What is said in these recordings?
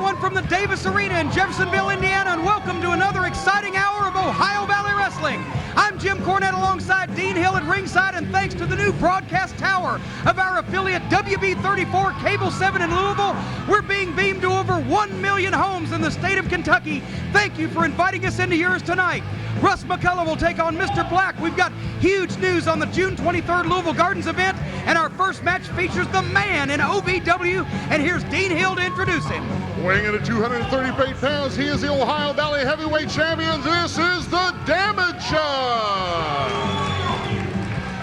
everyone from the Davis Arena in Jeffersonville, Indiana, and welcome to another exciting hour of Ohio Valley Wrestling. I'm Jim Cornette alongside Dean Hill at ringside, and thanks to the new broadcast tower of our affiliate WB34 Cable 7 in Louisville, we're being beamed to over 1 million homes in the state of Kentucky. Thank you for inviting us into yours tonight. Russ McCullough will take on Mr. Black. We've got huge news on the June 23rd Louisville Gardens event, and our first match features the man in OVW, and here's Dean Hill to introduce him. Weighing in at 238 pounds, he is the Ohio Valley Heavyweight Champion. This is the Damager.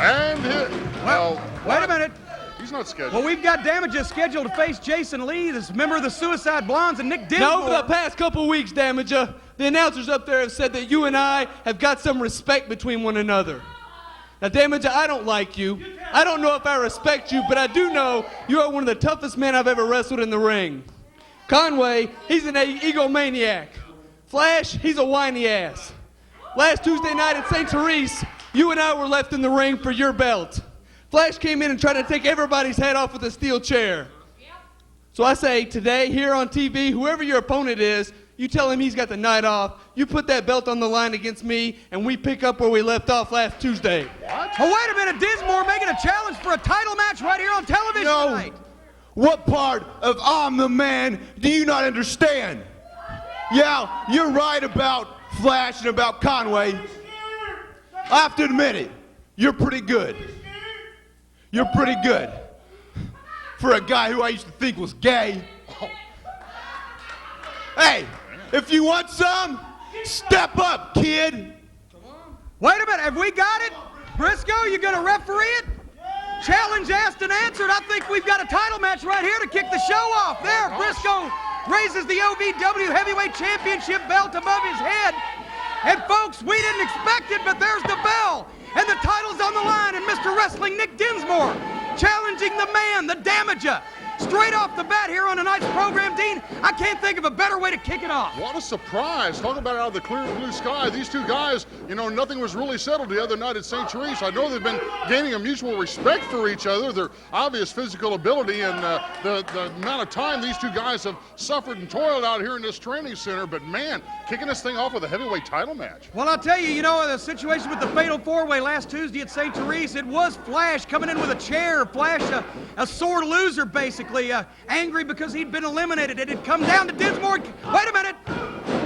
And wait a minute. He's not scheduled. Well, we've got Damager scheduled to face Jason Lee, this member of the Suicide Blondes, and Nick Dinsmore. Now, over the past couple of weeks, Damager, the announcers up there have said that you and I have got some respect between one another. Now, Damager, I don't like you. I don't know if I respect you, but I do know you are one of the toughest men I've ever wrestled in the ring. Conway, he's an egomaniac. Flash, he's a whiny ass. Last Tuesday night at St. Therese, you and I were left in the ring for your belt. Flash came in and tried to take everybody's head off with a steel chair. So I say today, here on TV, whoever your opponent is, you tell him he's got the night off, you put that belt on the line against me, and we pick up where we left off last Tuesday. What? Oh, wait a minute, Dinsmore making a challenge for a title match right here on television tonight. What part of I'm the man do you not understand? Yeah, you're right about Flash and about Conway. I have to admit it, you're pretty good. You're pretty good. For a guy who I used to think was gay. Hey, if you want some, step up, kid. Wait a minute, have we got it? Briscoe, you gonna referee it? Challenge asked and answered. I think we've got a title match right here to kick the show off. There, Briscoe raises the OVW Heavyweight Championship belt above his head. And folks, we didn't expect it, but there's the bell. And the title's on the line, and Mr. Wrestling Nick Dinsmore challenging the man, the Damager. Straight off the bat here on tonight's program, Dean, I can't think of a better way to kick it off. What a surprise. Talk about out of the clear blue sky. These two guys, nothing was really settled the other night at St. Therese. I know they've been gaining a mutual respect for each other, their obvious physical ability, and the amount of time these two guys have suffered and toiled out here in this training center. But, man, kicking this thing off with a heavyweight title match. Well, I'll tell you, the situation with the Fatal 4-Way last Tuesday at St. Therese, it was Flash coming in with a chair. Flash, a sore loser, basically. Angry because he'd been eliminated. It had come down to Dinsmore. Wait a minute.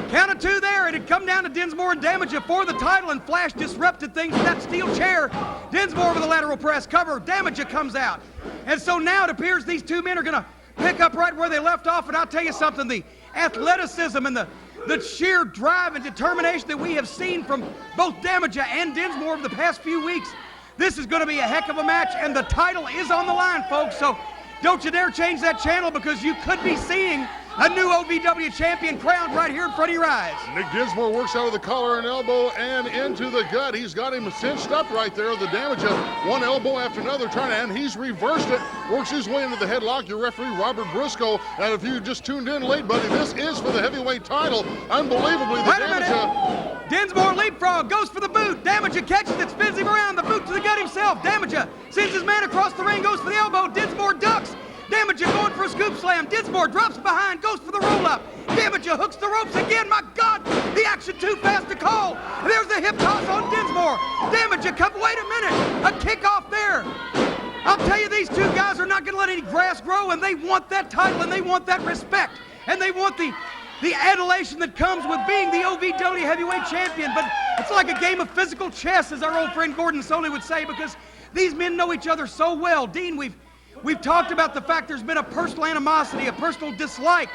Count of two there. It had come down to Dinsmore and Damager for the title, and Flash disrupted things with that steel chair. Dinsmore with a lateral press cover. Damager comes out. And so now it appears these two men are going to pick up right where they left off, and I'll tell you something, the athleticism and the sheer drive and determination that we have seen from both Damager and Dinsmore over the past few weeks, this is going to be a heck of a match, and the title is on the line, folks. So don't you dare change that channel, because you could be seeing a new OVW champion crowned right here in front of your eyes. Nick Dinsmore works out of the collar and elbow and into the gut. He's got him cinched up right there. The Damager, one elbow after another, and he's reversed it. Works his way into the headlock. Your referee, Robert Briscoe. And if you just tuned in late, buddy, this is for the heavyweight title. Unbelievably, the Damager. Dinsmore leapfrog, goes for the boot. Damager catches it, spins him around, the boot to the gut himself. Damager sends his man across the ring, goes for the elbow. Dinsmore ducks. Damager going for a scoop slam. Dinsmore drops behind, goes for the roll-up. Damager hooks the ropes again. My God, the action too fast to call. There's the hip toss on Dinsmore. Damager, wait a minute. A kickoff there. I'll tell you, these two guys are not going to let any grass grow, and they want that title, and they want that respect, and they want the adulation that comes with being the OVW Heavyweight Champion. But it's like a game of physical chess, as our old friend Gordon Soley would say, because these men know each other so well. Dean, we've talked about the fact there's been a personal animosity, a personal dislike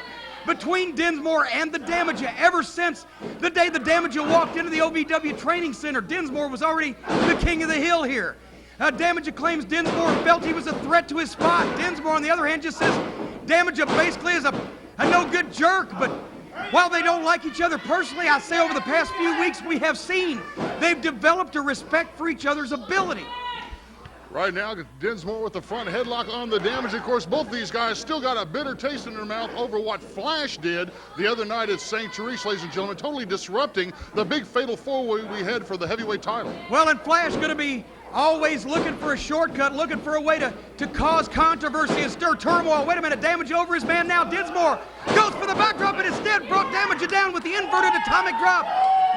between Dinsmore and the Damager ever since the day the Damager walked into the OVW Training Center. Dinsmore was already the king of the hill here. Damager claims Dinsmore felt he was a threat to his spot. Dinsmore, on the other hand, just says Damager basically is a no-good jerk. But while they don't like each other personally, I say over the past few weeks we have seen they've developed a respect for each other's ability. Right now, Dinsmore with the front headlock on the Damager. Of course, both these guys still got a bitter taste in their mouth over what Flash did the other night at St. Therese, ladies and gentlemen, totally disrupting the big fatal four-way we had for the heavyweight title. Well, and Flash going to be Always looking for a shortcut, looking for a way to cause controversy and stir turmoil. Wait a minute, Damage over his man now. Dinsmore goes for the backdrop and instead brought Damage down with the inverted atomic drop.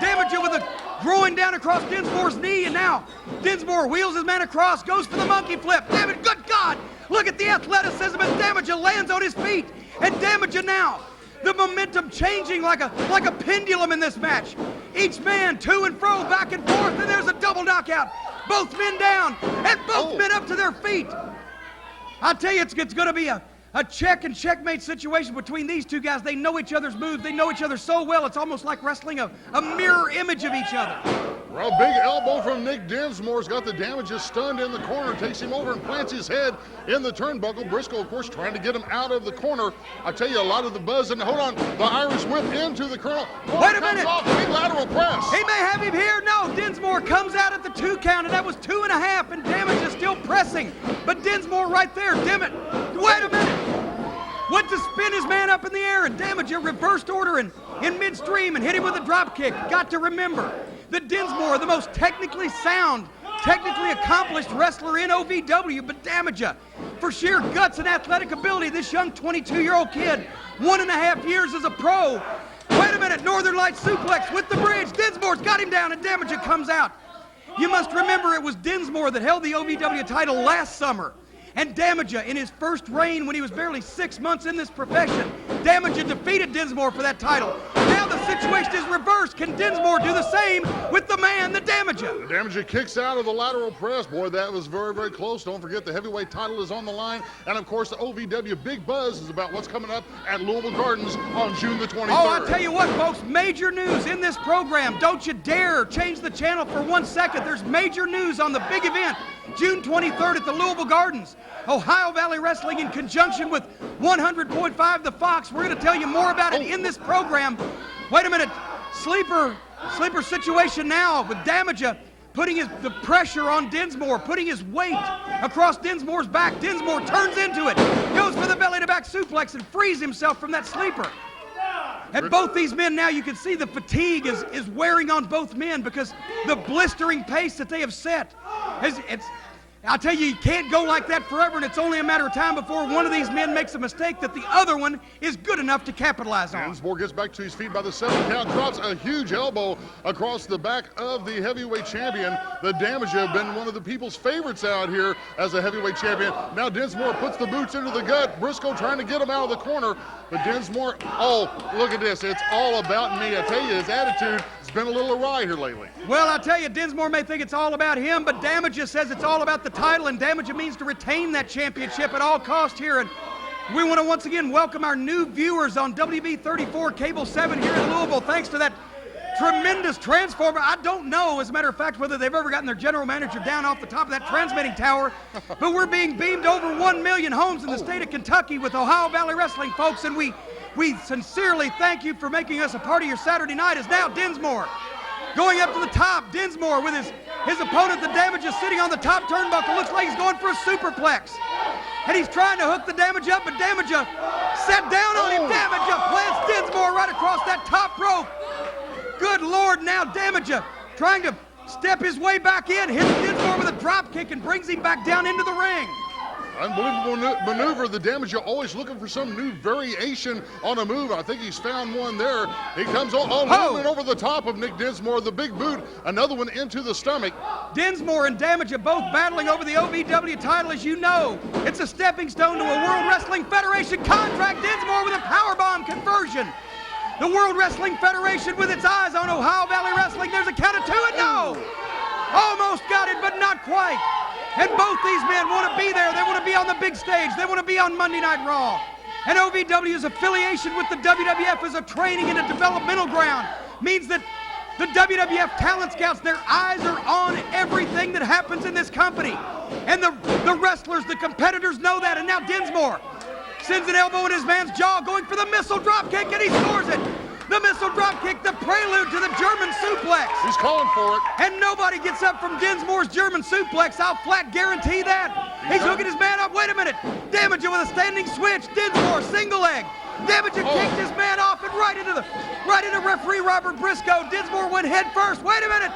Damage with a groin down across Dinsmore's knee, and now Dinsmore wheels his man across, goes for the monkey flip. Damage, good God! Look at the athleticism as Damage lands on his feet. And Damage now, the momentum changing like a pendulum in this match. Each man to and fro, back and forth, and there's a double knockout. Both men down, and both men up to their feet. I tell you, it's going to be a check and checkmate situation between these two guys. They know each other's moves. They know each other so well. It's almost like wrestling a mirror image of each other. Well, big elbow from Nick Dinsmore's got the Damages stunned in the corner, takes him over and plants his head in the turnbuckle. Briscoe, of course, trying to get him out of the corner. I tell you, a lot of the buzz, and hold on, the Irish whip into the Colonel. Wait a minute. Off, big lateral press. He may have him here. No, Dinsmore comes out at the 2 count, and that was 2.5, and Damage is still pressing. But Dinsmore right there, damn it. Wait a minute. Went to spin his man up in the air, and Damage reversed order in midstream and hit him with a drop kick. Got to remember that Dinsmore, the most technically sound, technically accomplished wrestler in OVW, but Damage, for sheer guts and athletic ability, this young 22-year-old kid, 1.5 years as a pro. Wait a minute, Northern Lights suplex with the bridge. Dinsmore's got him down, and Damage comes out. You must remember it was Dinsmore that held the OVW title last summer. And Damage, in his first reign when he was barely 6 months in this profession, Damage defeated Dinsmore for that title. Now the situation is reversed. Can Dinsmore do the same with the man, the Damage? The Damage kicks out of the lateral press. Boy, that was very, very close. Don't forget the heavyweight title is on the line. And, of course, the OVW big buzz is about what's coming up at Louisville Gardens on June the 23rd. Oh, I tell you what, folks, major news in this program. Don't you dare change the channel for 1 second. There's major news on the big event, June 23rd at the Louisville Gardens. Ohio Valley Wrestling in conjunction with 100.5 The Fox. We're going to tell you more about it in this program. Wait a minute. Sleeper situation now with Damage putting the pressure on Dinsmore, putting his weight across Dinsmore's back. Dinsmore turns into it, goes for the belly-to-back suplex and frees himself from that sleeper. And both these men now, you can see the fatigue is wearing on both men because the blistering pace that they have set. I tell you can't go like that forever, and it's only a matter of time before one of these men makes a mistake that the other one is good enough to capitalize on. Dinsmore gets back to his feet by the 7 count, drops a huge elbow across the back of the heavyweight champion. The Damage have been one of the people's favorites out here as a heavyweight champion. Now Dinsmore puts the boots into the gut. Briscoe trying to get him out of the corner, but Dinsmore, oh, look at this. It's all about me. I tell you, his attitude has been a little awry here lately. Well, I tell you, Dinsmore may think it's all about him, but Damage says it's all about the title, and Damage means to retain that championship at all cost here. And we want to once again welcome our new viewers on WB34 Cable 7 here in Louisville. Thanks to that tremendous transformer. I don't know, as a matter of fact, whether they've ever gotten their general manager down off the top of that transmitting tower, but we're being beamed over 1 million homes in the state of Kentucky with Ohio Valley Wrestling, folks, and we sincerely thank you for making us a part of your Saturday night. Is now Dinsmore going up to the top. Dinsmore with his opponent, the Damage, is sitting on the top turnbuckle. Looks like he's going for a superplex. And he's trying to hook the Damage up, but Damage sat down on him. Damage plants Dinsmore right across that top rope. Good Lord, now Damage trying to step his way back in, hits Dinsmore with a drop kick and brings him back down into the ring. Unbelievable maneuver. The Damage are always looking for some new variation on a move. I think he's found one there. He comes moving over the top of Nick Dinsmore. The big boot, another one into the stomach. Dinsmore and Damage are both battling over the OVW title, as you know. It's a stepping stone to a World Wrestling Federation contract. Dinsmore with a powerbomb conversion. The World Wrestling Federation with its eyes on Ohio Valley Wrestling. There's a count of 2 and no. Almost got it, but not quite. And both these men want to be there. They want to be on the big stage. They want to be on Monday Night Raw. And OVW's affiliation with the WWF as a training and a developmental ground means that the WWF talent scouts, their eyes are on everything that happens in this company. And the wrestlers, the competitors know that. And now Dinsmore sends an elbow in his man's jaw, going for the missile drop kick, and he scores it. The missile drop kick, the prelude to the German suplex. He's calling for it. And nobody gets up from Dinsmore's German suplex. I'll flat guarantee that. He's hooking his man up. Wait a minute. Damage with a standing switch. Dinsmore, single leg. Damage kicked his man off and right into referee Robert Briscoe. Dinsmore went head first. Wait a minute.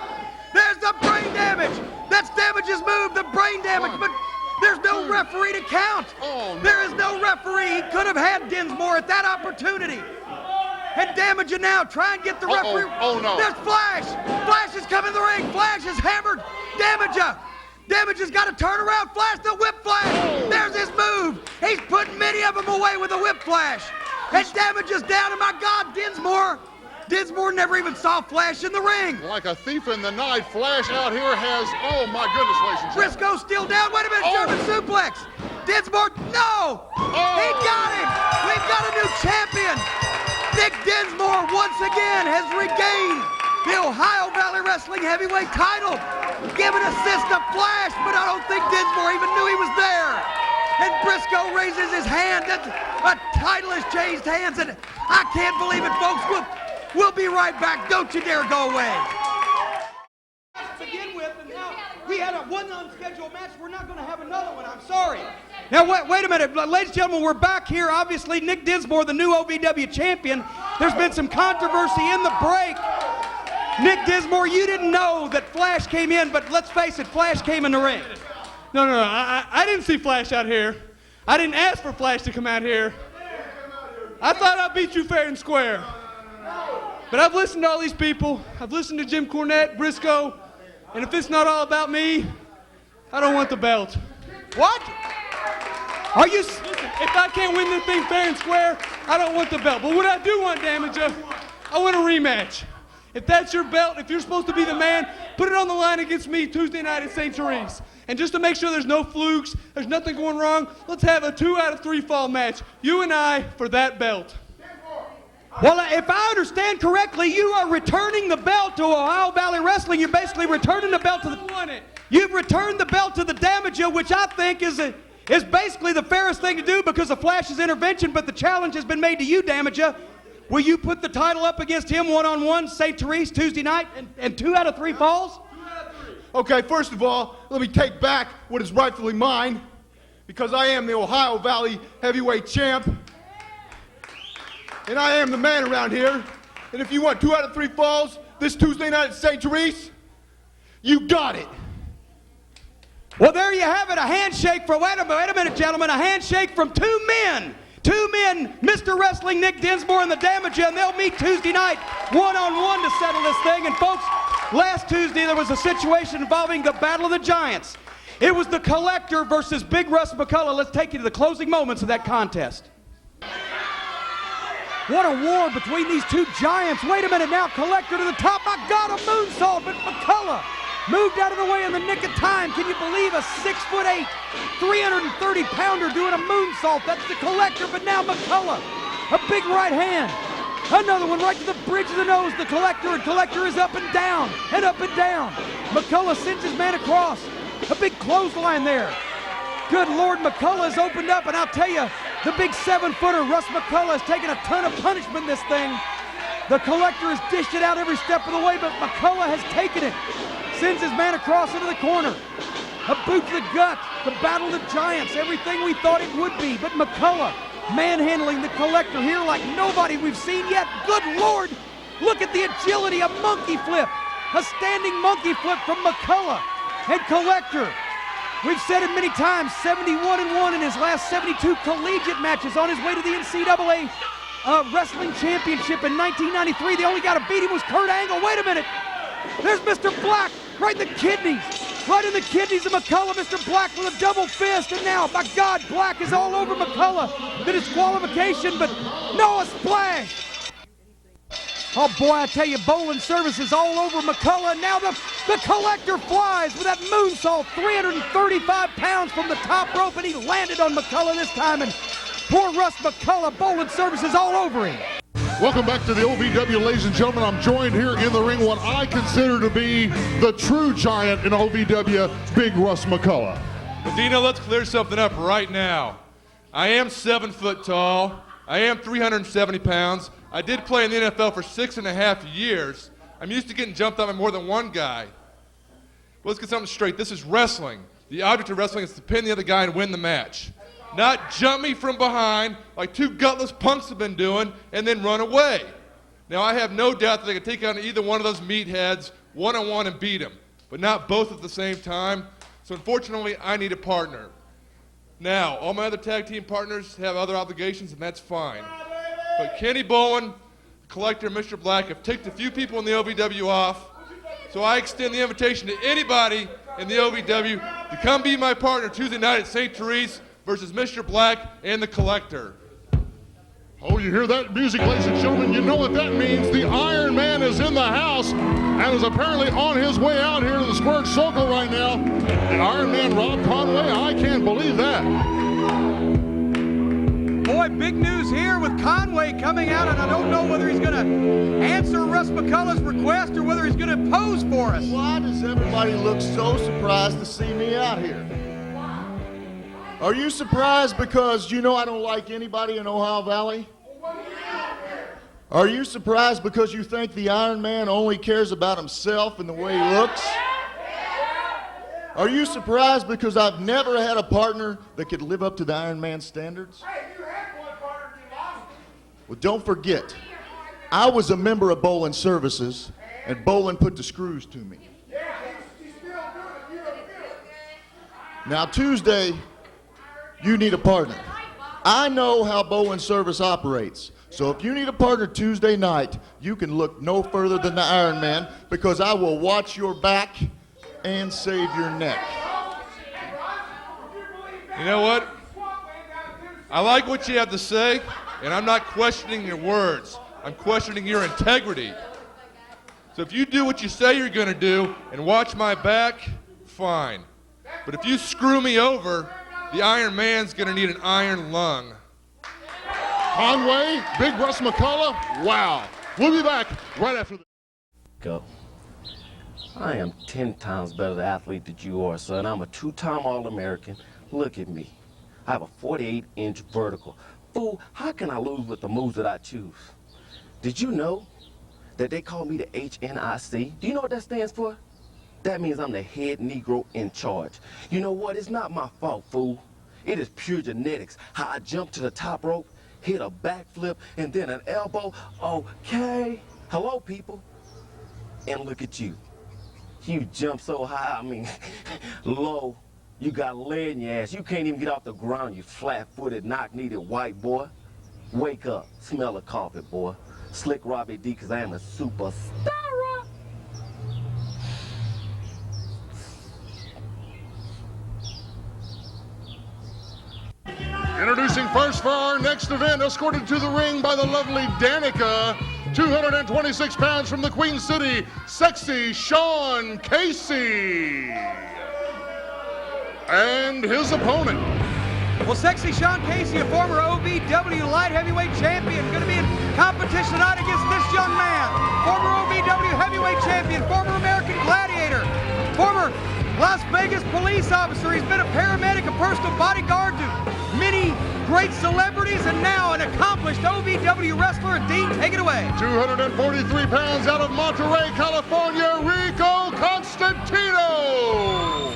There's the brain damage. That's Damage's move, the brain damage. But there's no referee to count. Oh, no. There is no referee. He could have had Dinsmore at that opportunity. And Damage now try and get the referee. Oh, no. There's Flash. Flash is coming in the ring. Flash is hammered. Damage has got to turn around. Flash, the whip flash. There's his move. He's putting many of them away with a whip flash. And Damage is down. And my God, Dinsmore never even saw Flash in the ring. Like a thief in the night, Flash out here has, oh my goodness, ladies and gentlemen. Briscoe still down. Wait a minute, German suplex. Dinsmore, no! He got him! We've got a new champion! Nick Dinsmore once again has regained the Ohio Valley Wrestling Heavyweight title. Giving assist to Flash, but I don't think Dinsmore even knew he was there. And Briscoe raises his hand. A title has changed hands, and I can't believe it, folks. We'll be right back. Don't you dare go away. To begin with, and now we had one unscheduled match. We're not going to have another one. I'm sorry. Now, wait a minute. Ladies and gentlemen, we're back here. Obviously, Nick Dinsmore, the new OVW champion. There's been some controversy in the break. Nick Dinsmore, you didn't know that Flash came in, but let's face it, Flash came in the ring. No. I didn't see Flash out here. I didn't ask for Flash to come out here. I thought I beat you fair and square. But I've listened to all these people. I've listened to Jim Cornette, Briscoe, and if it's not all about me, I don't want the belt. What? Are you... Listen, if I can't win this thing fair and square, I don't want the belt. But what I do want, Damage, I want a rematch. If that's your belt, if you're supposed to be the man, put it on the line against me Tuesday night at St. Therese. And just to make sure there's no flukes, there's nothing going wrong, let's have a 2 out of 3 fall match. You and I for that belt. Well, if I understand correctly, you are returning the belt to Ohio Valley Wrestling. You're basically returning the belt to the... You've returned the belt to the Damager, which I think is basically the fairest thing to do because of Flash's intervention, but the challenge has been made to you, Damager. Will you put the title up against him one-on-one, St. Therese, Tuesday night, and 2 out of 3 falls? 2 out of 3. Okay, first of all, let me take back what is rightfully mine, because I am the Ohio Valley Heavyweight Champ, and I am the man around here. And if you want 2 out of 3 falls this Tuesday night at St. Therese, you got it. Well, there you have it, a handshake from, wait a minute, gentlemen, a handshake from 2 men. 2 men, Mr. Wrestling, Nick Dinsmore, and the Damager, and they'll meet Tuesday night one-on-one to settle this thing. And folks, last Tuesday there was a situation involving the Battle of the Giants. It was the Collector versus Big Russ McCullough. Let's take you to the closing moments of that contest. What a war between these 2 giants. Wait a minute now, Collector to the top. My God, a moonsault, but McCullough moved out of the way in the nick of time. Can you believe a 6'8", 330-pounder doing a moonsault? That's the Collector, but now McCullough, a big right hand. Another one right to the bridge of the nose. The Collector, and Collector is up and down, and up and down. McCullough sends his man across. A big clothesline there. Good Lord, McCullough has opened up, and I'll tell you, the big 7-footer, Russ McCullough, has taken a ton of punishment in this thing. The Collector has dished it out every step of the way, but McCullough has taken it. Sends his man across into the corner. A boot to the gut. The Battle of the Giants. Everything we thought it would be. But McCullough manhandling the Collector here like nobody we've seen yet. Good Lord. Look at the agility. A monkey flip. A standing monkey flip from McCullough. And Collector. We've said it many times. 71-1 in his last 72 collegiate matches on his way to the NCAA Wrestling Championship in 1993. The only guy to beat him was Kurt Angle. Wait a minute. There's Mr. Black, right in the kidneys. Right in the kidneys of McCullough. Mr. Black with a double fist. And now, my God, Black is all over McCullough. The disqualification, but no, a splash. Oh, boy, I tell you, bowling services all over McCullough. Now the Collector flies with that moonsault. 335 pounds from the top rope, and he landed on McCullough this time. And poor Russ McCullough, bowling services all over him. Welcome back to the OVW, ladies and gentlemen. I'm joined here in the ring what I consider to be the true giant in OVW, Big Russ McCullough. Medina, let's clear something up right now. I am 7 foot tall. I am 370 pounds. I did play in the NFL for 6.5 years. I'm used to getting jumped on by more than one guy. Well, let's get something straight. This is wrestling. The object of wrestling is to pin the other guy and win the match. Not jump me from behind like 2 gutless punks have been doing and then run away. Now, I have no doubt that they can take on either one of those meatheads one-on-one and beat him. but not both at the same time. So unfortunately, I need a partner. Now, all my other tag team partners have other obligations, and that's fine. But Kenny Bowen, the Collector, and Mr. Black have ticked a few people in the OVW off. So I extend the invitation to anybody in the OVW to come be my partner Tuesday night at St. Therese versus Mr. Black and the Collector. Oh, you hear that music, ladies and gentlemen? You know what that means. The Iron Man is in the house and is apparently on his way out here to the squared circle right now. The Iron Man, Rob Conway, I can't believe that. Boy, big news here with Conway coming out, and I don't know whether he's going to answer Russ McCullough's request or whether he's going to pose for us. Why does everybody look so surprised to see me out here? Are you surprised because you know I don't like anybody in Ohio Valley? Are you surprised because you think the Iron Man only cares about himself and the way he looks? Are you surprised because I've never had a partner that could live up to the Iron Man standards? Well, don't forget, I was a member of Bowling Services, and Bowling put the screws to me. Now, Tuesday, you need a partner. I know how Bowling Service operates. So if you need a partner Tuesday night, you can look no further than the Iron Man, because I will watch your back and save your neck. You know what? I like what you have to say, and I'm not questioning your words. I'm questioning your integrity. So if you do what you say you're going to do and watch my back, fine. But if you screw me over, the Iron Man's going to need an iron lung. Conway, Big Russ McCullough, wow. We'll be back right after this. Go. I am 10 times better athlete than you are, son. I'm a 2-time All-American. Look at me. I have a 48-inch vertical. Fool, how can I lose with the moves that I choose? Did you know that they call me the HNIC? Do you know what that stands for? That means I'm the head Negro in charge. You know what? It's not my fault, fool. It is pure genetics. How I jump to the top rope, hit a backflip, and then an elbow. Okay. Hello, people. And look at you. You jump so high, I mean, low. You got lead in your ass. You can't even get off the ground, you flat-footed, knock-kneed white boy. Wake up. Smell the carpet, boy. Slick Robbie D, because I am a superstar. Introducing first for our next event, escorted to the ring by the lovely Danica, 226 pounds from the Queen City, Sexy Sean Casey. And his opponent. Well, Sexy Sean Casey, a former OVW light heavyweight champion, going to be in competition tonight against this young man. Former OVW heavyweight champion, former American Gladiator, former Las Vegas police officer. He's been a paramedic, a personal bodyguard to many great celebrities, and now an accomplished OVW wrestler. Dean, take it away. 243 pounds out of Monterey, California, Rico Constantino.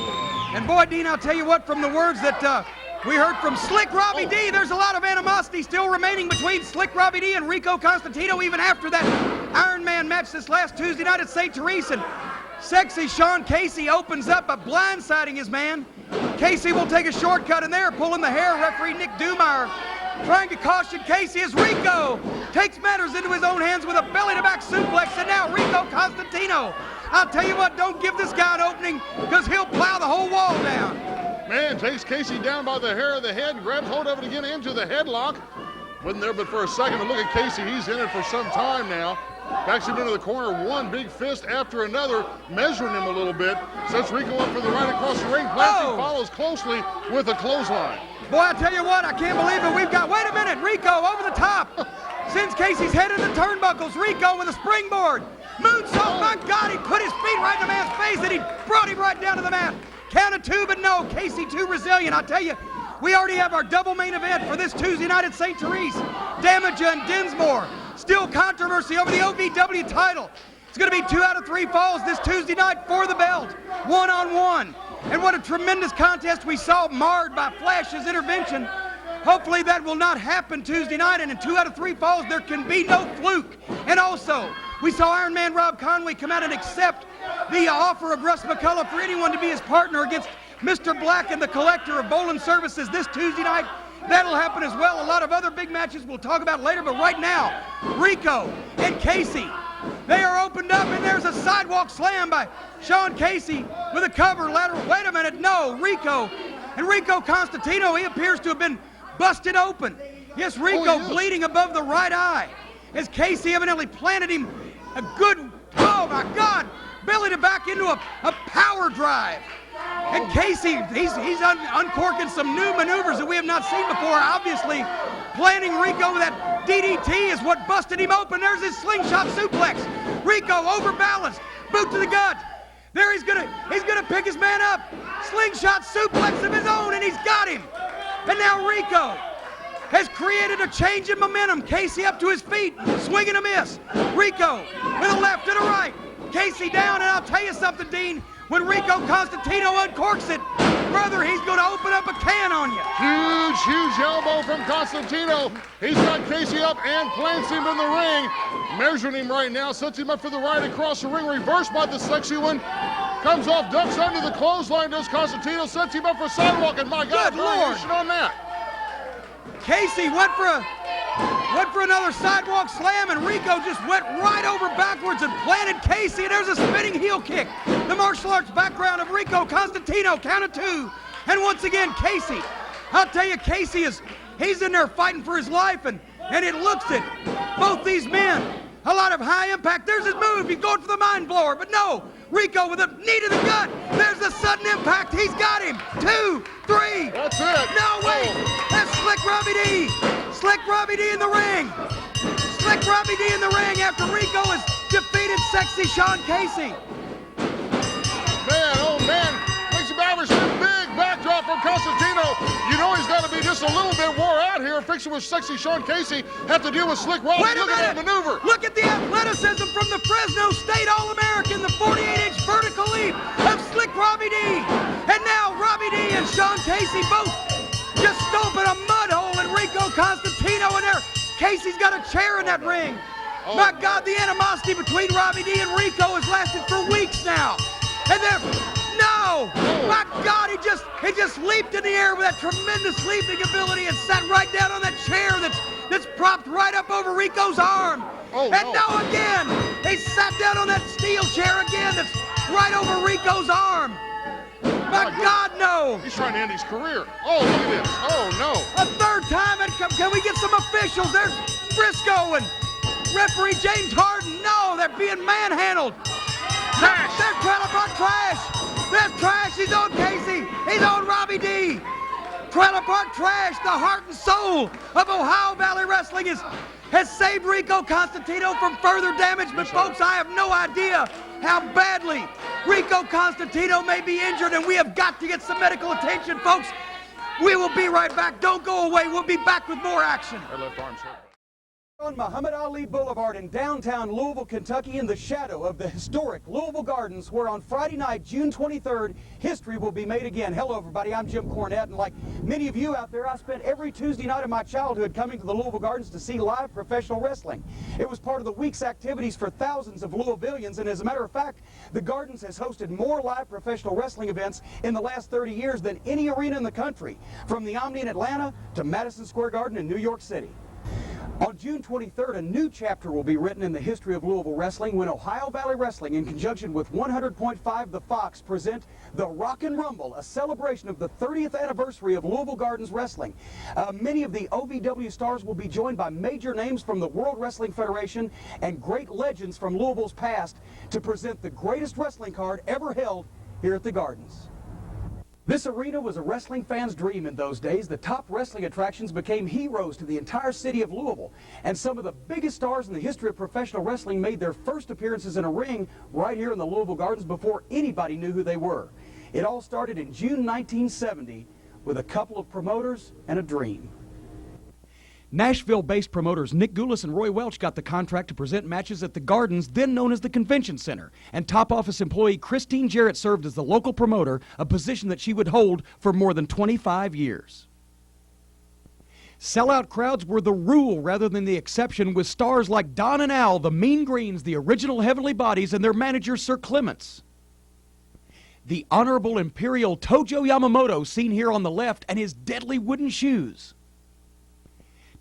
And boy, Dean, I'll tell you what, from the words that we heard from Slick Robbie D, there's a lot of animosity still remaining between Slick Robbie D and Rico Constantino, even after that Iron Man match this last Tuesday night at St. Therese. And Sexy Sean Casey opens up by blindsiding his man. Casey will take a shortcut in there, pulling the hair. Referee Nick Dumar trying to caution Casey as Rico takes matters into his own hands with a belly-to-back suplex. And now Rico Constantino. I'll tell you what, don't give this guy an opening, because he'll plow the whole wall down. Man, takes Casey down by the hair of the head, grabs hold of it again into the headlock. Wasn't there but for a second, but look at Casey, he's in it for some time now. Backs him into the corner, one big fist after another, measuring him a little bit. Sets Rico up for the right across the ring. Clancy follows closely with a clothesline. Boy, I tell you what, I can't believe it. We've got, wait a minute, Rico over the top. Sends Casey's head in the turnbuckles. Rico with a springboard. Moonsault, my God, he put his feet right in the man's face and he brought him right down to the mat. Count of two, but no, Casey too resilient. I tell you, we already have our double main event for this Tuesday night at St. Therese. Damaja and Dinsmore. Still controversy over the OVW title. It's going to be 2 out of 3 falls this Tuesday night for the belt, one-on-one. And what a tremendous contest we saw, marred by Flash's intervention. Hopefully that will not happen Tuesday night, and in 2 out of 3 falls, there can be no fluke. And also, we saw Iron Man Rob Conway come out and accept the offer of Russ McCullough for anyone to be his partner against Mr. Black and the Collector of Bowling Services this Tuesday night. That'll happen as well. A lot of other big matches we'll talk about later, but right now, Rico and Casey, they are opened up, and there's a sidewalk slam by Sean Casey with a cover lateral. Wait a minute, no, Rico. And Rico Constantino, he appears to have been busted open. Yes, Rico bleeding above the right eye, as Casey evidently planted him a good, oh my God, belly to back into a power drive. And Casey, he's uncorking some new maneuvers that we have not seen before. Obviously, planting Rico with that DDT is what busted him open. There's his slingshot suplex. Rico overbalanced, boot to the gut. There he's gonna pick his man up. Slingshot suplex of his own, and he's got him. And now Rico has created a change in momentum. Casey up to his feet, swing and a miss. Rico with a left and a right. Casey down, and I'll tell you something, Dean. When Rico Constantino uncorks it, brother, he's going to open up a can on you. Huge elbow from Constantino. He's got Casey up and plants him in the ring. Measuring him right now, sets him up for the right across the ring. Reversed by the sexy one. Comes off, ducks under the clothesline, does Constantino, sets him up for sidewalk, and my God, variation on that. Casey went for another sidewalk slam, and Rico just went right over backwards and planted Casey, and there's a spinning heel kick. The martial arts background of Rico Constantino, count of two. And once again, Casey, I'll tell you, Casey he's in there fighting for his life, and it looks at both these men. A lot of high impact. There's his move. He's going for the mind blower, but no. Rico with a knee to the gut. There's the sudden impact. He's got him. 2, 3. That's it. No, wait. That's Slick Robbie D. Slick Robbie D in the ring. Slick Robbie D in the ring after Rico has defeated sexy Sean Casey. Man, oh man. Makes him average a big backdrop from Constantino. You know he's got to be just a little bit wore out here. Fixing with sexy Sean Casey. Have to deal with Slick Robbie. Wait a Look at that maneuver. Look at the athleticism from the Fresno State All-American, the 48-inch vertical leap of Slick Robbie D. And now Robbie D and Sean Casey both just stomping a mud hole in Rico Constantino in there. Casey's got a chair in that ring. My God, the animosity between Robbie D and Rico has lasted for weeks now. And they're, no! My God, he just leaped in the air with that tremendous leaping ability and sat right down on that chair that's propped right up over Rico's arm. And now again, he sat down on that steel chair again that's right over Rico's arm. My God, no! He's trying to end his career. Oh, look at this. Oh, no. A third time, and can we get some officials? There's Briscoe and referee James Harden. No, they're being manhandled. Trash. There's Trailer Park Trash. There's Trash. He's on Casey. He's on Robbie D. Trailer Park Trash, the heart and soul of Ohio Valley Wrestling, has saved Rico Constantino from further damage. But folks, I have no idea how badly Rico Constantino may be injured, and we have got to get some medical attention, folks. We will be right back. Don't go away. We'll be back with more action. On Muhammad Ali Boulevard in downtown Louisville, Kentucky, in the shadow of the historic Louisville Gardens, where on Friday night, June 23rd, history will be made again. Hello, everybody. I'm Jim Cornette, and like many of you out there, I spent every Tuesday night of my childhood coming to the Louisville Gardens to see live professional wrestling. It was part of the week's activities for thousands of Louisvillians, and as a matter of fact, the Gardens has hosted more live professional wrestling events in the last 30 years than any arena in the country, from the Omni in Atlanta to Madison Square Garden in New York City. On June 23rd, a new chapter will be written in the history of Louisville wrestling when Ohio Valley Wrestling, in conjunction with 100.5 The Fox, present the Rock and Rumble, a celebration of the 30th anniversary of Louisville Gardens Wrestling. Many of the OVW stars will be joined by major names from the World Wrestling Federation and great legends from Louisville's past to present the greatest wrestling card ever held here at the Gardens. This arena was a wrestling fan's dream in those days. The top wrestling attractions became heroes to the entire city of Louisville, and some of the biggest stars in the history of professional wrestling made their first appearances in a ring right here in the Louisville Gardens before anybody knew who they were. It all started in June 1970 with a couple of promoters and a dream. Nashville-based promoters Nick Goulas and Roy Welch got the contract to present matches at the Gardens, then known as the Convention Center, and top office employee Christine Jarrett served as the local promoter, a position that she would hold for more than 25 years. Sellout crowds were the rule rather than the exception, with stars like Don and Al, the Mean Greens, the original Heavenly Bodies, and their manager Sir Clements. the Honorable Imperial Tojo Yamamoto, seen here on the left, and his deadly wooden shoes.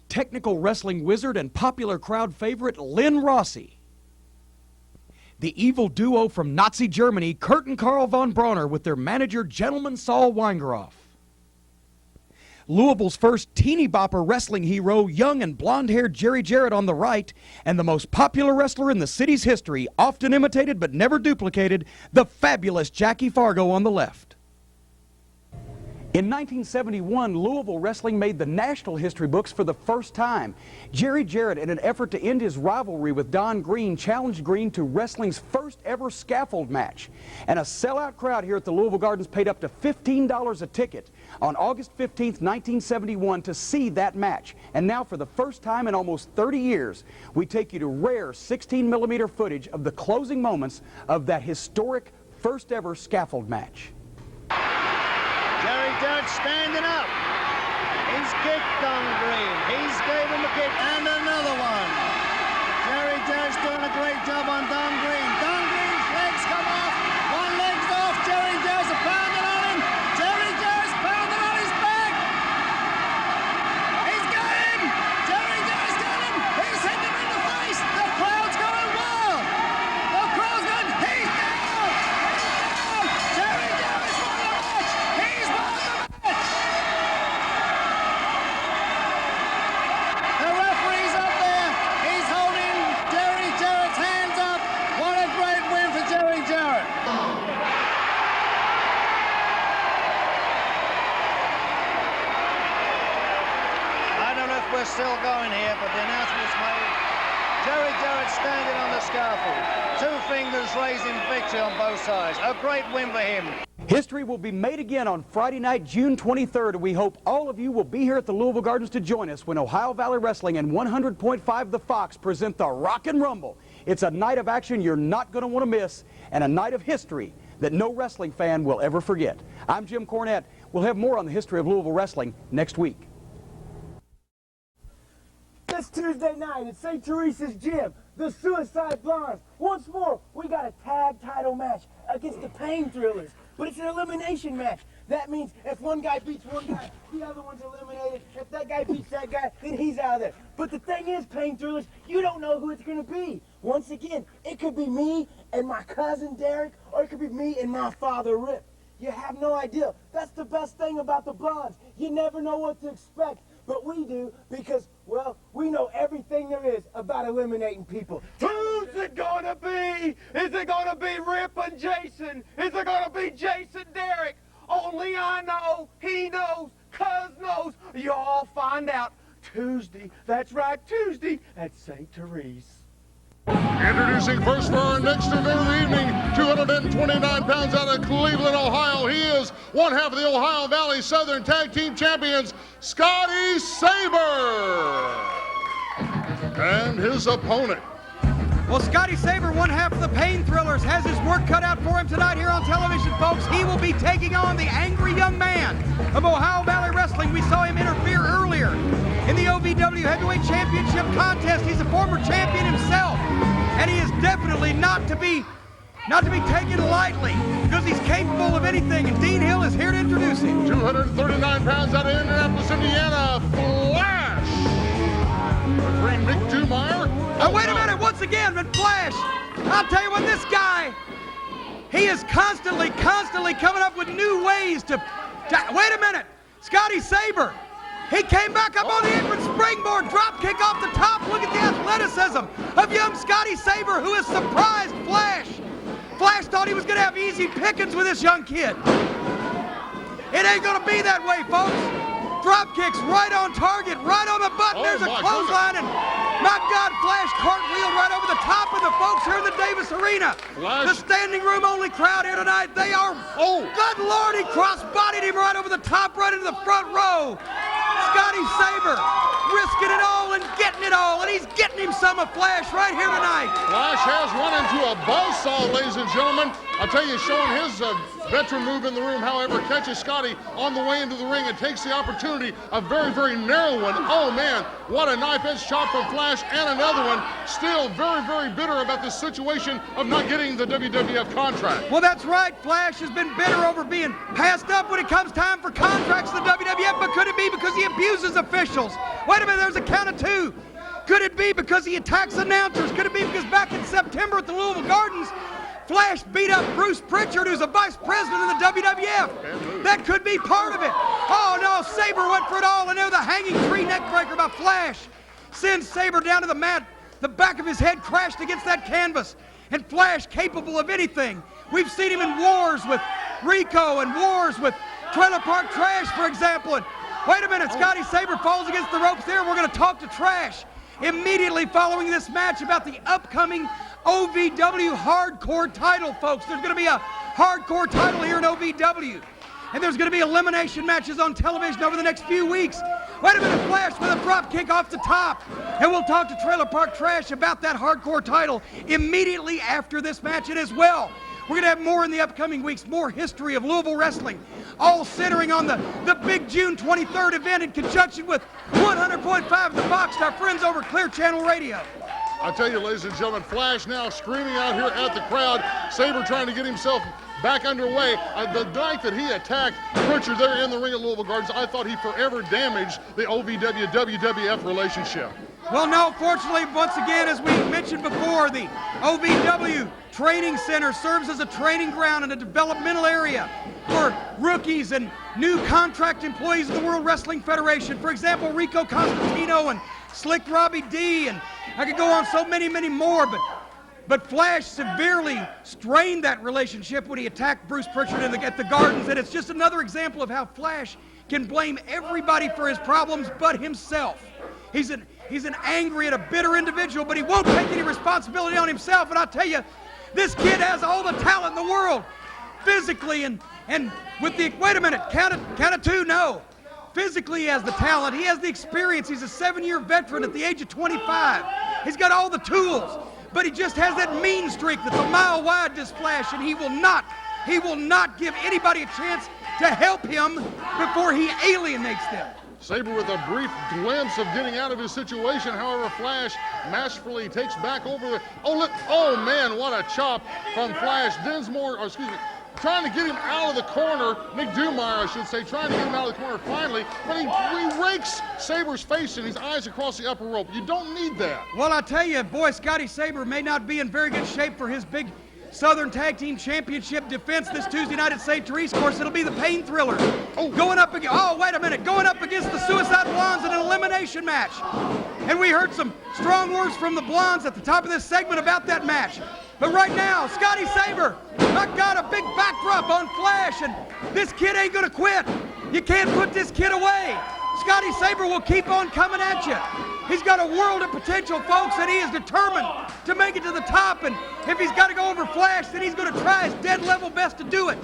Technical wrestling wizard and popular crowd favorite Lynn Rossi. The evil duo from Nazi Germany, Kurt and Karl von Bronner, with their manager, Gentleman Saul Weingeroff. Louisville's first teeny bopper wrestling hero, young and blonde-haired Jerry Jarrett on the right, and the most popular wrestler in the city's history, often imitated but never duplicated, the fabulous Jackie Fargo on the left. In 1971, Louisville wrestling made the national history books for the first time. Jerry Jarrett, in an effort to end his rivalry with Don Green, challenged Green to wrestling's first ever scaffold match. And a sellout crowd here at the Louisville Gardens paid up to $15 a ticket on August 15th, 1971 to see that match. And now, for the first time in almost 30 years, we take you to rare 16mm footage of the closing moments of that historic first ever scaffold match. Jerry Jarrett standing up. He's kicked Don Green. He's gave him a kick and another one. Jerry Jarrett's doing a great job on Don Green. Don Green's legs come off. One leg's off. Jerry Jarrett's pounding on him. Jerry Jarrett's pounding on his back. He's got him. Jerry Jarrett's got him. He's hit him in the face. The crowd's going wild. The crowd's going, he's down. He's down. Jerry Jarrett's won the match. He's won the match. The referee's up there. He's holding Jerry Jarrett's hands up. What a great win for Jerry Jarrett. I don't know if we're still going here, but the announcement's made. Jerry Jarrett standing on the scaffold. 2 fingers raising victory on both sides. A great win for him. History will be made again on Friday night, June 23rd, and we hope all of you will be here at the Louisville Gardens to join us when Ohio Valley Wrestling and 100.5 The Fox present the Rock and Rumble. It's a night of action you're not going to want to miss, and a night of history that no wrestling fan will ever forget. I'm Jim Cornette. We'll have more on the history of Louisville wrestling next week. This Tuesday night at St. Teresa's Gym, the Suicide Blondes. Once more, we got a tag title match against the Pain Thrillers. But it's an elimination match. That means if one guy beats one guy, the other one's eliminated. If that guy beats that guy, then he's out of there. But the thing is, Pain Thrillers, you don't know who it's going to be. Once again, it could be me and my cousin Derek, or it could be me and my father Rip. You have no idea. That's the best thing about the Blondes. You never know what to expect. But we do because, well, we know everything there is about eliminating people. Who's it gonna be? Is it gonna be Rip and Jason? Is it gonna be Jason Derek? Only I know, he knows, Cuz knows. You'll find out Tuesday. That's right, Tuesday at St. Therese. Introducing first for our next event of the evening, 229 pounds out of Cleveland, Ohio. He is one half of the Ohio Valley Southern Tag Team Champions, Scotty Saber. And his opponent. Well, Scotty Saber, one half of the Pain Thrillers, has his work cut out for him tonight here on television, folks. He will be taking on the angry young man of Ohio Valley Wrestling. We saw him interfere earlier in the OVW Heavyweight Championship contest. He's a former champion himself, and he is definitely not to be taken lightly, because he's capable of anything, and Dean Hill is here to introduce him. 239 pounds out of Indianapolis, Indiana, Flash. Referee Mick Dumeier. Wait a minute, once again, but Flash, I'll tell you what, this guy, he is constantly coming up with new ways to wait a minute, Scotty Saber, he came back up on the apron, springboard, drop kick off the top. Look at the athleticism of young Scotty Saber, who has surprised Flash. Flash thought he was going to have easy pickings with this young kid. It ain't going to be that way, folks. Drop kicks right on target, right on the button. There's a clothesline, and my God, Flash cartwheel right over the top of the folks here in the Davis Arena. The standing room only crowd here tonight. They are, good Lord, he cross-bodied him right over the top, right into the front row. Scotty Saber risking it all and getting it all, and he's getting him some of Flash right here tonight. Flash has run into a buzzsaw, ladies and gentlemen. I'll tell you, showing his veteran move in the room, however, catches Scotty on the way into the ring and takes the opportunity, a very, very narrow one. Oh man, what a knife-edge chop from Flash, and another one. Still very, very bitter about this situation of not getting the WWF contract. Well, that's right. Flash has been bitter over being passed up when it comes time for contracts in the WWF, but could it be because he abuses officials? Wait a minute, there's a count of two. Could it be because he attacks announcers? Could it be because back in September at the Louisville Gardens, Flash beat up Bruce Pritchard, who's a vice president in the WWF? That could be part of it. Oh no, Sabre went for it all, and there the hanging tree neck breaker by Flash sends Sabre down to the mat. The back of his head crashed against that canvas, and Flash capable of anything. We've seen him in wars with Rico and wars with Trailer Park Trash, for example. And wait a minute, Scotty Sabre falls against the ropes there. We're going to talk to Trash immediately following this match about the upcoming OVW Hardcore title, folks. There's going to be a Hardcore title here in OVW. And there's going to be elimination matches on television over the next few weeks. Wait a minute, Flash with a drop kick off the top. And we'll talk to Trailer Park Trash about that Hardcore title immediately after this match as well. We're going to have more in the upcoming weeks, more history of Louisville wrestling, all centering on the big June 23rd event in conjunction with 100.5 The Box, our friends over Clear Channel Radio. I'll tell you, ladies and gentlemen, Flash now screaming out here at the crowd. Sabre trying to get himself back underway. The night that he attacked Pritchard there in the ring at Louisville Gardens, I thought he forever damaged the OVW-WWF relationship. Well, no, fortunately, once again, as we mentioned before, the OVW Training Center serves as a training ground and a developmental area for rookies and new contract employees of the World Wrestling Federation. For example, Rico Constantino and Slick Robbie D, and I could go on so many, many more, but Flash severely strained that relationship when he attacked Bruce Pritchard at the Gardens, and it's just another example of how Flash can blame everybody for his problems but himself. He's an angry and a bitter individual, but he won't take any responsibility on himself, and I'll tell you, this kid has all the talent in the world, physically and with the, wait a minute, count of two, no. Physically he has the talent, he has the experience, he's a 7-year veteran at the age of 25. He's got all the tools, but he just has that mean streak that's a mile wide, this Flash, and he will not give anybody a chance to help him before he alienates them. Sabre with a brief glimpse of getting out of his situation. However, Flash masterfully takes back over the, oh man, what a chop from Flash. Trying to get him out of the corner, Nick Dumeyer, I should say, trying to get him out of the corner finally, but he rakes Sabre's face and his eyes across the upper rope. You don't need that. Well, I tell you, boy, Scotty Sabre may not be in very good shape for his big Southern Tag Team Championship defense this Tuesday night at St. Therese. Of course, it'll be the Pain Thrillers going up against the Suicide Blondes in an elimination match. And we heard some strong words from the Blondes at the top of this segment about that match. But right now, Scotty Sabre, I got a big backdrop on Flash, and this kid ain't gonna quit. You can't put this kid away. Scotty Sabre will keep on coming at you. He's got a world of potential, folks, and he is determined to make it to the top. And if he's got to go over Flash, then he's going to try his dead level best to do it.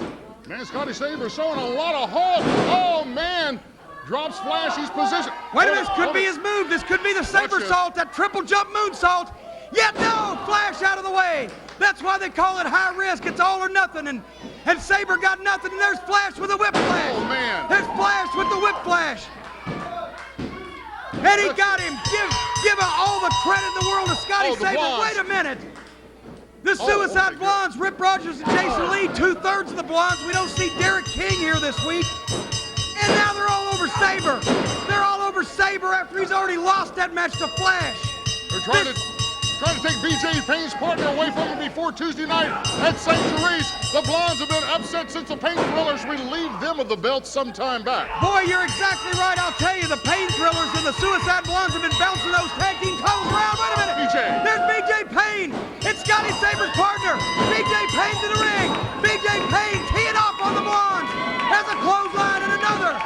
Man, Scotty Sabre showing a lot of heart. Oh, man. Drops Flash, he's positioned. Wait a minute, this could be his move. This could be the Sabersault, that triple jump moonsault. Yet no, Flash out of the way. That's why they call it high risk. It's all or nothing. And Sabre got nothing, and there's Flash with a whip flash. Oh, man. There's Flash with the whip flash. And he got him. Give all the credit in the world to Scotty Sabre. Wait a minute. The Suicide Blondes, Rip Rogers and Jason Lee, 2/3 of the Blondes. We don't see Derek King here this week. And now they're all over Sabre. They're all over Sabre after he's already lost that match to Flash. They're trying to take BJ Payne's partner away from him before Tuesday night at St. Therese. The Blondes have been upset since the Pain Thrillers relieved them of the belt some time back. Boy, you're exactly right. I'll tell you, the Pain Thrillers and the Suicide Blondes have been bouncing those tag team titles around. Wait a minute. There's BJ Payne. It's Scotty Sabre's partner. BJ Payne to the ring. BJ Payne teeing off on the Blondes. Has a clothesline and another.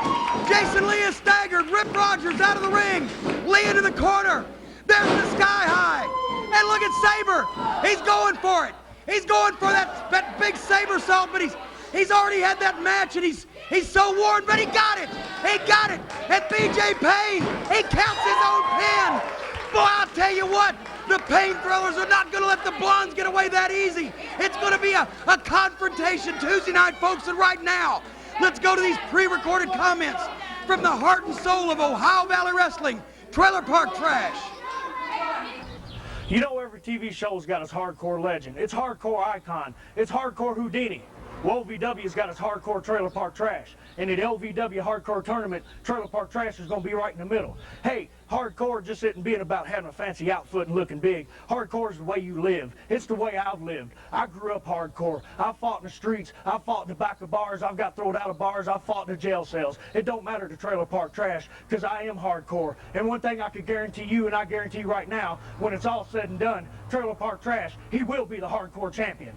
Jason Lee is staggered. Rip Rogers out of the ring. Lee into the corner. There's the Sky High. And look at Sabre. He's going for it. He's going for that big Sabersault, but he's already had that match, and he's so worn, but he got it. He got it. And BJ Payne, he counts his own pin. Boy, I'll tell you what, The Pain Thrillers are not going to let the Blondes get away that easy. It's going to be a confrontation Tuesday night, folks, and right now, let's go to these pre-recorded comments from the heart and soul of Ohio Valley Wrestling, Trailer Park Trash. You know every TV show's got its hardcore legend, its hardcore icon, its hardcore Houdini. Well, OVW's got its hardcore Trailer Park Trash. And at the OVW Hardcore Tournament, Trailer Park Trash is going to be right in the middle. Hey, hardcore just isn't being about having a fancy outfit and looking big. Hardcore is the way you live. It's the way I've lived. I grew up hardcore. I fought in the streets. I fought in the back of bars. I've got thrown out of bars. I fought in the jail cells. It don't matter to Trailer Park Trash because I am hardcore. And one thing I can guarantee you, and I guarantee you right now, when it's all said and done, Trailer Park Trash, he will be the hardcore champion.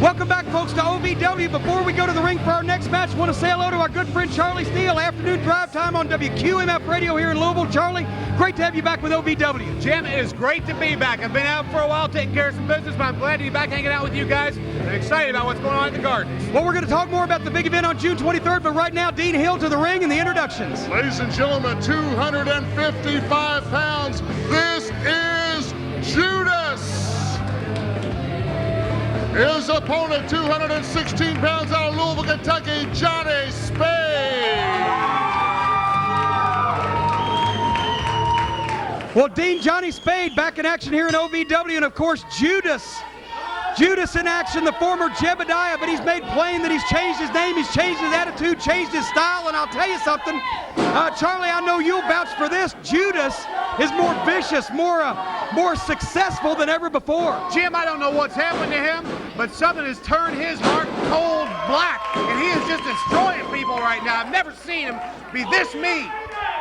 Welcome back, folks, to OVW. Before we go to the ring for our next match, I want to say hello to our good friend Charlie Steele. Afternoon drive time on WQMF Radio here in Louisville. Charlie, great to have you back with OVW. Jim, it is great to be back. I've been out for a while taking care of some business, but I'm glad to be back hanging out with you guys and excited about what's going on at the Gardens. Well, we're going to talk more about the big event on June 23rd, but right now, Dean Hill to the ring and the introductions. Ladies and gentlemen, 255 pounds, this is Judas. His opponent, 216 pounds out of Louisville, Kentucky, Johnny Spade. Well, Dean, Johnny Spade back in action here in OVW, and of course, Judas in action, the former Jebediah, but he's made plain that he's changed his name, he's changed his attitude, changed his style, and I'll tell you something, Charlie, I know you'll vouch for this. Judas is more vicious, more successful than ever before. Jim, I don't know what's happened to him, but something has turned his heart cold black, and he is just destroying people right now. I've never seen him be this mean.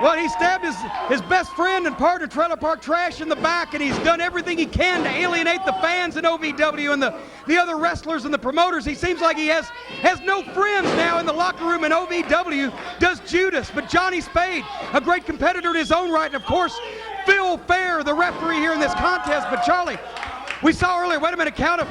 Well, he stabbed his best friend and partner, Trailer Park Trash, in the back, and he's done everything he can to alienate the fans in OVW and the other wrestlers and the promoters. He seems like he has no friends now in the locker room in OVW, does Judas. But Johnny Spade, a great competitor in his own right, and of course, Phil Fair, the referee here in this contest. But Charlie, we saw earlier, wait a minute, count of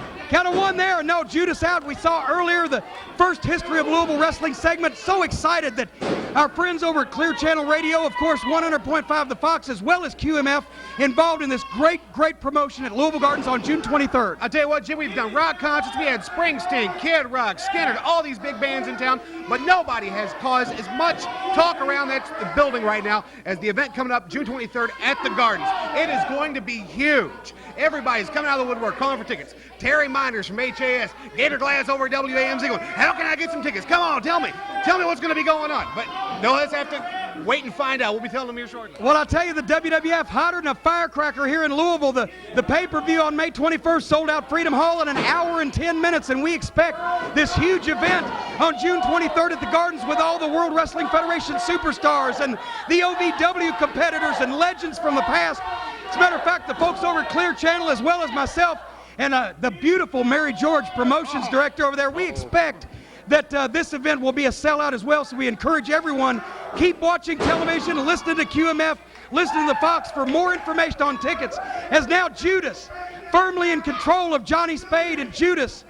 one there, and no, Judas out. We saw earlier the first History of Louisville Wrestling segment. So excited that our friends over at Clear Channel Radio, of course 100.5 The Fox, as well as QMF, involved in this great promotion at Louisville Gardens on June 23rd. I'll tell you what, Jim, we've done rock concerts. We had Springsteen, Kid Rock, Skinner, all these big bands in town, but nobody has caused as much talk around that building right now as the event coming up June 23rd at the Gardens. It is going to be huge. Everybody's coming out of the woodwork calling for tickets. Terry Minders from HAS, Gator Glass over at WAMZ going, how can I get some tickets? Come on, tell me what's going to be going on. But no, let's have to wait and find out. We'll be telling them here shortly. Well, I'll tell you, the WWF hotter than a firecracker here in Louisville. The pay-per-view on May 21st sold out Freedom Hall in an hour and 10 minutes, and we expect this huge event on June 23rd at the Gardens with all the World Wrestling Federation superstars and the OVW competitors and legends from the past. As a matter of fact, the folks over at Clear Channel, as well as myself and the beautiful Mary George promotions director over there, we expect that this event will be a sellout as well. So we encourage everyone, keep watching television, listening to QMF, listening to the Fox for more information on tickets. As now Judas firmly in control of Johnny Spade, and Judas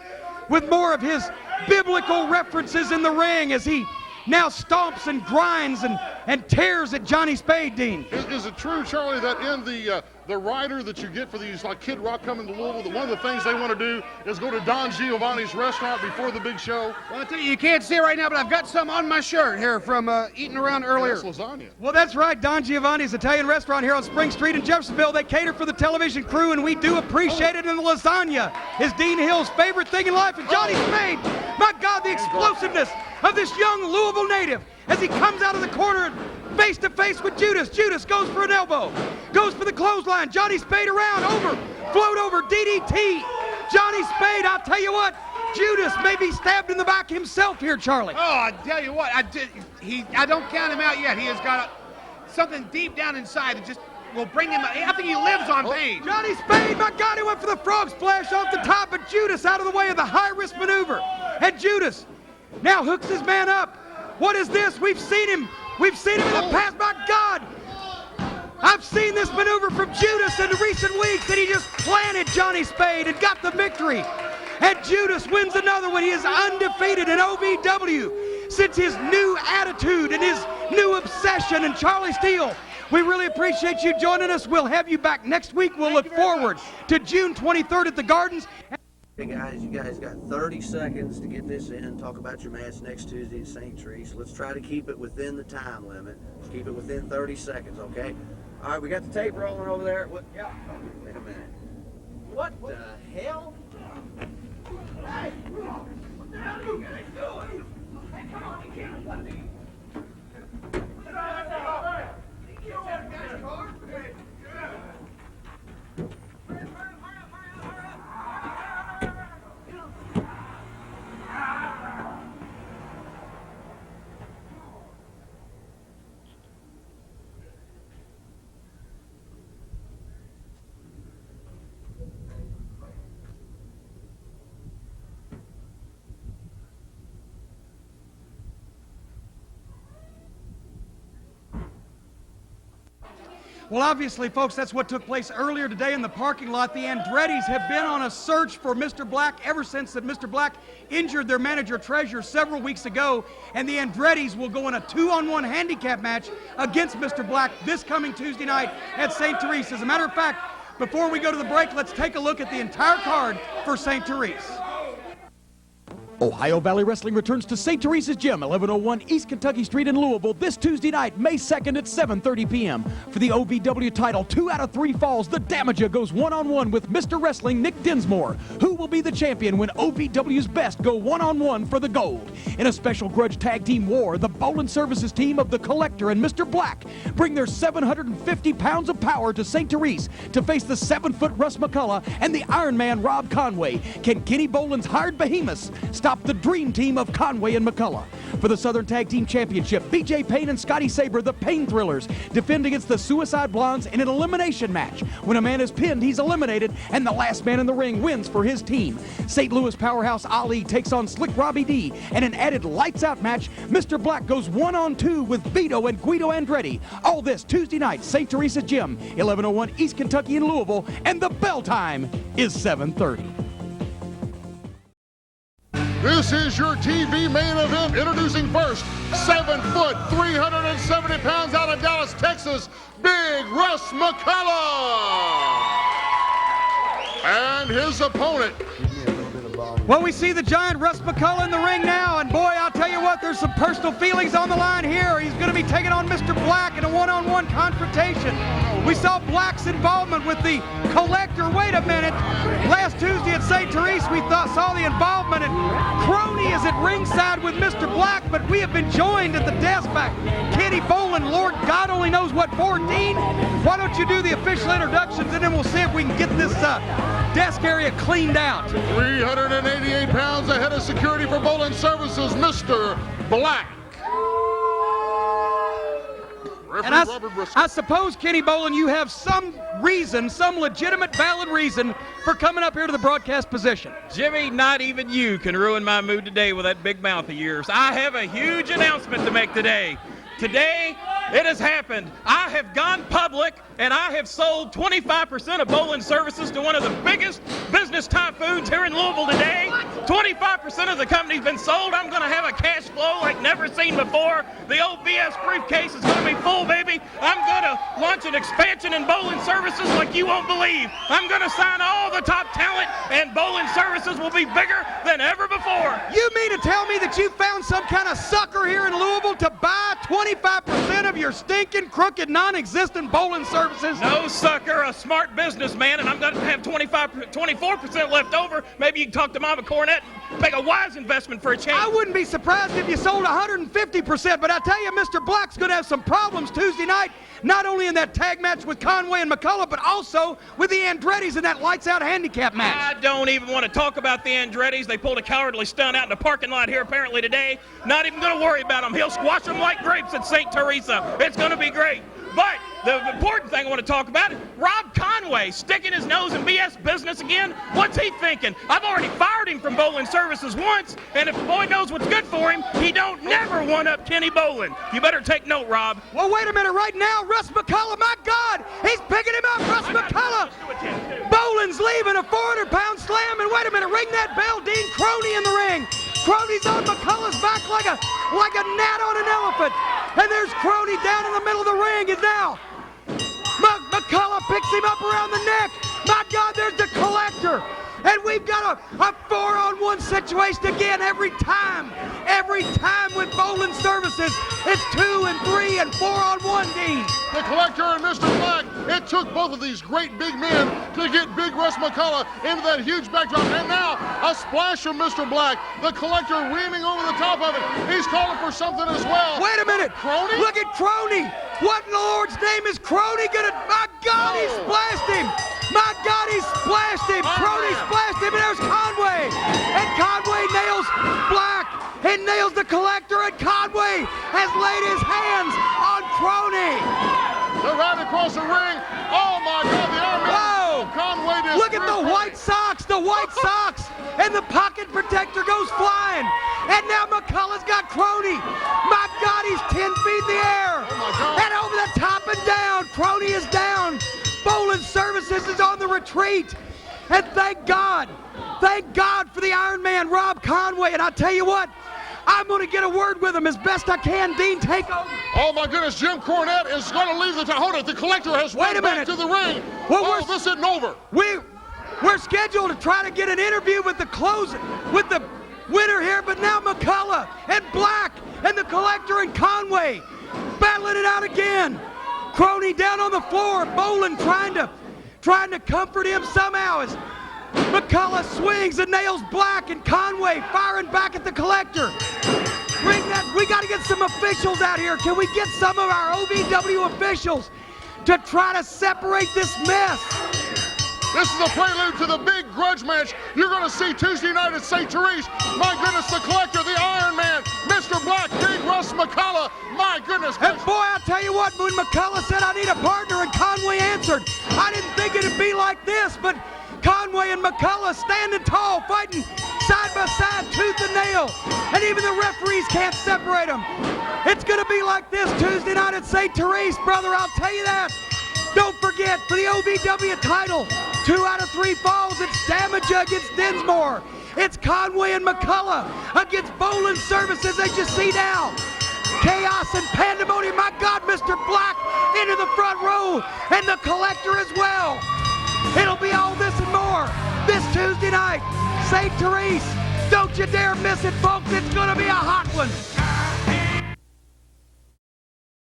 with more of his biblical references in the ring as he now stomps and grinds and tears at Johnny Spade, Dean. Is it true, Charlie, that in the rider that you get for these, like Kid Rock coming to Louisville, that one of the things they want to do is go to Don Giovanni's restaurant before the big show? Well, I tell you can't see it right now, but I've got some on my shirt here from eating around earlier. That's lasagna. Well, that's right. Don Giovanni's Italian restaurant here on Spring Street in Jeffersonville. They cater for the television crew, and we do appreciate it. And the lasagna is Dean Hill's favorite thing in life. And Johnny Spade, my God, the explosiveness of this young Louisville native as he comes out of the corner and face to face with Judas. Judas goes for an elbow, goes for the clothesline. Johnny Spade around, float over, DDT. Johnny Spade, I'll tell you what, Judas may be stabbed in the back himself here, Charlie. Oh, I tell you what, I don't count him out yet. He has got something deep down inside that just will bring him. I think he lives on pain. Johnny Spade, my God, he went for the frog splash off the top, but Judas out of the way of the high-risk maneuver. And Judas now hooks his man up. What is this? We've seen him in the past. My God, I've seen this maneuver from Judas in recent weeks, and he just planted Johnny Spade and got the victory. And Judas wins another one. He is undefeated in OVW since his new attitude and his new obsession. And Charlie Steele, We really appreciate you joining us. We'll have you back next week. We'll look forward to June 23rd at the Gardens. Hey guys, you guys got 30 seconds to get this in. Talk about your match next Tuesday at St. Therese. Let's try to keep it within the time limit. Just keep it within 30 seconds, okay? All right, we got the tape rolling over there. What? Yeah. Wait a minute. What the hell? Hey! What the hell are you guys doing? Hey, come on, you can't let me. Well, obviously, folks, that's what took place earlier today in the parking lot. The Andrettis have been on a search for Mr. Black ever since that Mr. Black injured their manager Treasure several weeks ago, and the Andrettis will go in a 2-on-1 handicap match against Mr. Black this coming Tuesday night at St. Therese. As a matter of fact, before we go to the break, let's take a look at the entire card for St. Therese. Ohio Valley Wrestling returns to St. Teresa's Gym, 1101 East Kentucky Street in Louisville this Tuesday night, May 2nd at 7:30 p.m. For the OVW title, 2 out of 3 falls. The Damager goes one-on-one with Mr. Wrestling Nick Dinsmore. Who will be the champion when OVW's best go one-on-one for the gold? In a special grudge tag team war, the Bowling Services team of the Collector and Mr. Black bring their 750 pounds of power to St. Therese to face the 7-foot Russ McCullough and the Iron Man Rob Conway. Can Kenny Boland's hired behemoths stop the dream team of Conway and McCullough? For the Southern Tag Team Championship, BJ Payne and Scotty Sabre, the Pain Thrillers, defend against the Suicide Blondes in an elimination match. When a man is pinned, he's eliminated, and the last man in the ring wins for his team. St. Louis powerhouse Ali takes on Slick Robbie D. And an added lights-out match, Mr. Black goes 1-on-2 with Vito and Guido Andretti. All this Tuesday night, St. Teresa's Gym, 1101 East Kentucky in Louisville, and the bell time is 7:30. This is your TV main event. Introducing first, 7 foot, 370 pounds out of Dallas, Texas, Big Russ McCullough. And his opponent. Well, we see the giant Russ McCullough in the ring now, and boy, I'll tell you what, there's some personal feelings on the line here. He's going to be taking on Mr. Black in a one-on-one confrontation. We saw Black's involvement with the Collector. Wait a minute. Last Tuesday at St. Therese, we saw the involvement, and Crony is at ringside with Mr. Black, but we have been joined at the desk by Kenny Boland. Lord God only knows what for. Dean, why don't you do the official introductions, and then we'll see if we can get this desk area cleaned out. 388 pounds ahead of security for Bowling Services, Mr. Black. And I suppose, Kenny Boland, you have some reason, some legitimate, valid reason for coming up here to the broadcast position. Jimmy, not even you can ruin my mood today with that big mouth of yours. I have a huge announcement to make today. Today, it has happened. I have gone public, and I have sold 25% of Bowling Services to one of the biggest business typhoons here in Louisville today. 25% of the company's been sold. I'm going to have a cash flow like never seen before. The old BS briefcase is going to be full, baby. I'm going to launch an expansion in Bowling Services like you won't believe. I'm going to sign all the top talent, and Bowling Services will be bigger than ever before. You mean to tell me that you found some kind of sucker here in Louisville to buy 25% of your stinking, crooked, non-existent Bowling Services? No, sucker, a smart businessman, and I'm going to have 24% left over. Maybe you can talk to Mama Cornette and make a wise investment for a change. I wouldn't be surprised if you sold 150%, but I tell you, Mr. Black's going to have some problems Tuesday night, not only in that tag match with Conway and McCullough, but also with the Andrettis in that lights-out handicap match. I don't even want to talk about the Andrettis. They pulled a cowardly stunt out in the parking lot here apparently today. Not even going to worry about them. He'll squash them like grapes at St. Teresa. It's going to be great. But the important thing I want to talk about is Rob Conway sticking his nose in BS business again. What's he thinking? I've already fired him from Bowling Services once, and if the boy knows what's good for him, he don't never one-up Kenny Boland. You better take note, Rob. Well, wait a minute. Right now, Russ McCullough, my God, he's picking him up. Russ McCullough. Boland's leaving a 400-pound slam, and wait a minute, ring that bell, Dean. Crony in the ring. Crony's on McCullough's back like a gnat on an elephant. And there's Crony down in the middle of the ring, and now picks him up around the neck. My God, there's the Collector. And we've got a 4-on-1 situation again every time. Every time with Bowling Services, it's 2 and 3 and 4-on-1, Dean. The Collector and Mr. Black, it took both of these great big men to get Big Russ McCullough into that huge backdrop. And now a splash from Mr. Black. The Collector weaving over the top of it. He's calling for something as well. Wait a minute. Crony? Look at Crony. What in the Lord's name is Crony gonna... My God, he splashed him. My God, he splashed him. Crony splashed him, and there's Conway. And Conway nails Black. He nails the Collector, and Conway has laid his hands on Crony. They're right across the ring. Oh, my God, the Iron Man. Whoa! Conway just Look at the white socks, and the pocket protector goes flying. And now McCullough's got Crony. My God, he's 10 feet in the air. Oh, my God. And over the top and down. Crony is down. Bowling Services is on the retreat. And thank God for the Iron Man, Rob Conway. And I tell you what, I'm going to get a word with him as best I can. Dean, take over. Oh, my goodness, Jim Cornette is going to leave the Hold it, the Collector has went back to the ring. Well, this isn't over. We're scheduled to try to get an interview with the winner here, but now McCullough and Black and the Collector and Conway battling it out again. Crony down on the floor, Bowling trying to comfort him somehow as McCullough swings and nails Black, and Conway firing back at the Collector. We got to get some officials out here. Can we get some of our OVW officials to try to separate this mess? This is a prelude to the big grudge match you're going to see Tuesday night at St. Therese. My goodness, the Collector, the Iron Man, Mr. Black, Big Russ McCullough. My goodness. And boy, I'll tell you what, when McCullough said, I need a partner, and Conway answered, I didn't think it'd be like this, but Conway and McCullough standing tall, fighting side by side, tooth and nail, and even the referees can't separate them. It's going to be like this Tuesday night at St. Therese, brother, I'll tell you that. Don't forget, for the OVW title, 2 out of 3 falls, it's Damage against Dinsmore. It's Conway and McCullough against Bowling Services, as you see now. Chaos and pandemonium, my God, Mr. Black into the front row, and the Collector as well. It'll be all this and more this Tuesday night, St. Therese. Don't you dare miss it, folks. It's going to be a hot one.